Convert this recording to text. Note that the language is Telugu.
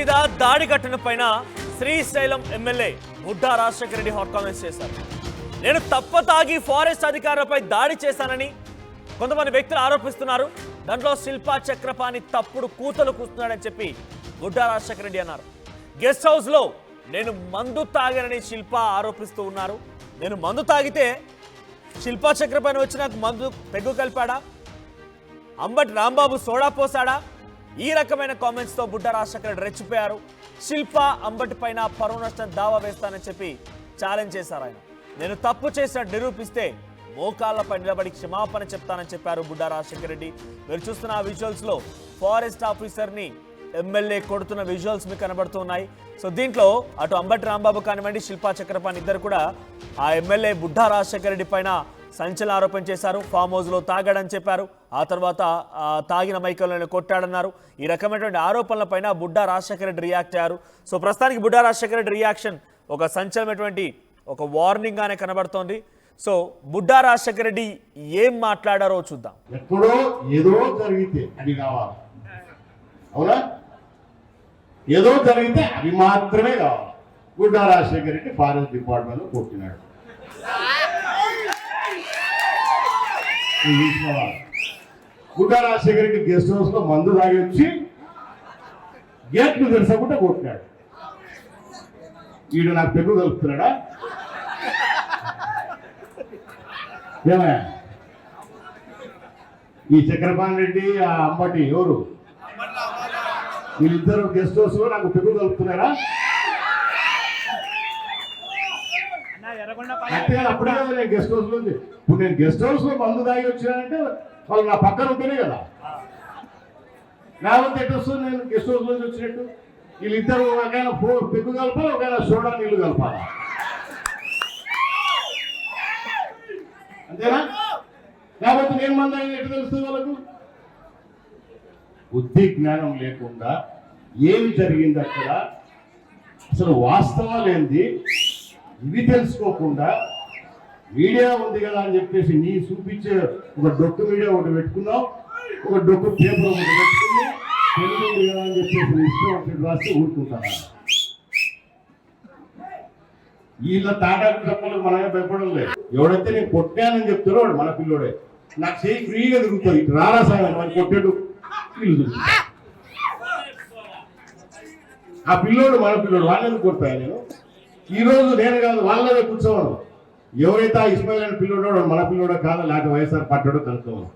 మీద దాడి ఘటన పైన Srisailam MLA Budda Rajasekhara Reddy hot comments చేశారు. నేను తప్పతాగి ఫారెస్ట్ అధికారులపై దాడి చేశానని కొంతమంది వ్యక్తులు ఆరోపిస్తున్నారు. దాంట్లో శిల్పా చక్రపాణి తప్పుడు కూతలు కూస్తున్నాడని చెప్పి బుడ్డా రాజశేఖర రెడ్డి అన్నారు. గెస్ట్ హౌస్ లో నేను మందు తాగానని శిల్పా ఆరోపిస్తూ ఉన్నారు. నేను మందు తాగితే శిల్పా చక్రపాణి వచ్చి నాకు మందు పెగ్గు కలిపాడా, అంబటి రాంబాబు సోడా పోసాడా? ఈ రకమైన కామెంట్స్ తో బుడ్డా రాజశేఖర రెడ్డి రెచ్చిపోయారు. శిల్పా అంబటి పైన పరువు నష్టం దావా వేస్తానని చెప్పి ఛాలెంజ్ చేశారు. ఆయన నేను తప్పు చేసినట్టు నిరూపిస్తే మోకాళ్లపై నిలబడి క్షమాపణ చెప్తానని చెప్పారు బుడ్డా రాజశేఖర రెడ్డి. మీరు చూస్తున్న ఆ విజువల్స్ లో ఫారెస్ట్ ఆఫీసర్ ని ఎమ్మెల్యే కొడుతున్న విజువల్స్ మీకు కనబడుతున్నాయి. సో దీంట్లో అటు అంబటి రాంబాబు కానివ్వండి, శిల్పా చక్రపాణి ఇద్దరు కూడా ఆ ఎమ్మెల్యే బుడ్డా రాజశేఖర రెడ్డి పైన సంచలన ఆరోపణ చేశారు. ఫామ్ హౌస్ లో తాగాడని చెప్పారు. ఆ తర్వాత తాగిన మైకల్లోనే కొట్టాడన్నారు. ఈ రకమైనటువంటి ఆరోపణలపైన బుడ్డా రాజశేఖర రెడ్డి రియాక్ట్ అయ్యారు. సో ప్రస్తుతానికి బుడ్డా రాజశేఖర రెడ్డి రియాక్షన్ ఒక సంచలనమైనటువంటి ఒక వార్నింగ్ గానే కనబడుతోంది. సో బుడ్డా రాజశేఖర రెడ్డి ఏం మాట్లాడారో చూద్దాం. ఎప్పుడో ఏదో జరిగితే అది కావాలి, అవునా? ఏదో జరిగితే అవి మాత్రమే కావాలి. బుడ్డా రాజశేఖర రెడ్డి ఫారెస్ట్ డిపార్ట్మెంట్ లో కొట్టినాడు. బుడ్డా రాజశేఖర రెడ్డి గెస్ట్ హౌస్ లో మందు తాగి వచ్చి గేట్లు తెరసకుండా కొట్టినాడు. వీడు నాకు పెగ్గు కలుపుతున్నాడా? ఏమయ్యా, ఈ చక్రపాణి రెడ్డి ఆ అంబటి ఎవరు? వీళ్ళిద్దరు గెస్ట్ హౌస్ లో నాకు పెగ్గు కలుపుతున్నారా? అంటే అప్పుడే కదా నేను గెస్ట్ హౌస్ లో ఉంది. ఇప్పుడు నేను గెస్ట్ హౌస్ లో మందు తాగి వచ్చానంటే వాళ్ళు నా పక్కన ఉంటేనే కదా, లేకపోతే ఎటు వస్తుంది? నేను గెస్ట్ హౌస్ నుంచి వచ్చినట్టు వీళ్ళిద్దరు ఒకవేళ పెగ్గు కలపాలి, ఒకవేళ సోడా నీళ్లు కలపాలా, అంతేనా? లేకపోతే నేను మంది ఎటు తెలుస్తుంది వాళ్ళకు? బుద్ధి జ్ఞానం లేకుండా ఏమి జరిగింది అక్కడ, అసలు వాస్తవాలు ఏంది ఇవి తెలుసుకోకుండా మీడియా ఉంది కదా అని చెప్పేసి నీ చూపించే ఒక డొక్కు మీడియా ఒకటి పెట్టుకున్నావు, ఒక డొక్కు పేపర్ ఒకటి పెట్టుకుని తెలుగు ఉంది కదా అని చెప్పేసి ఇష్టం ఒకటి రాస్తే ఊరుకుంటాను. వీళ్ళ తాటాకు చెప్పలకు మనమే భయపడడం లేదు. ఎవడైతే నేను కొట్టానని చెప్తారో వాడు మన పిల్లోడే. నాకు చేయి ఫ్రీగా తిరుగుతుంది, ఇటు రారా సాయం మరి కొట్టాడు వీళ్ళు. ఆ పిల్లోడు మన పిల్లోడు, వాళ్ళని కొడతాను నేను. ఈ రోజు నేను కాదు వాళ్ళనే కూర్చోవడం. ఎవరైతే ఆ ఇస్మాయిల్ అని పిల్లోడో మన పిల్లోడో కాదో, లేకపోతే వైఎస్ఆర్ పట్టాడో కనుక్కోవాలి.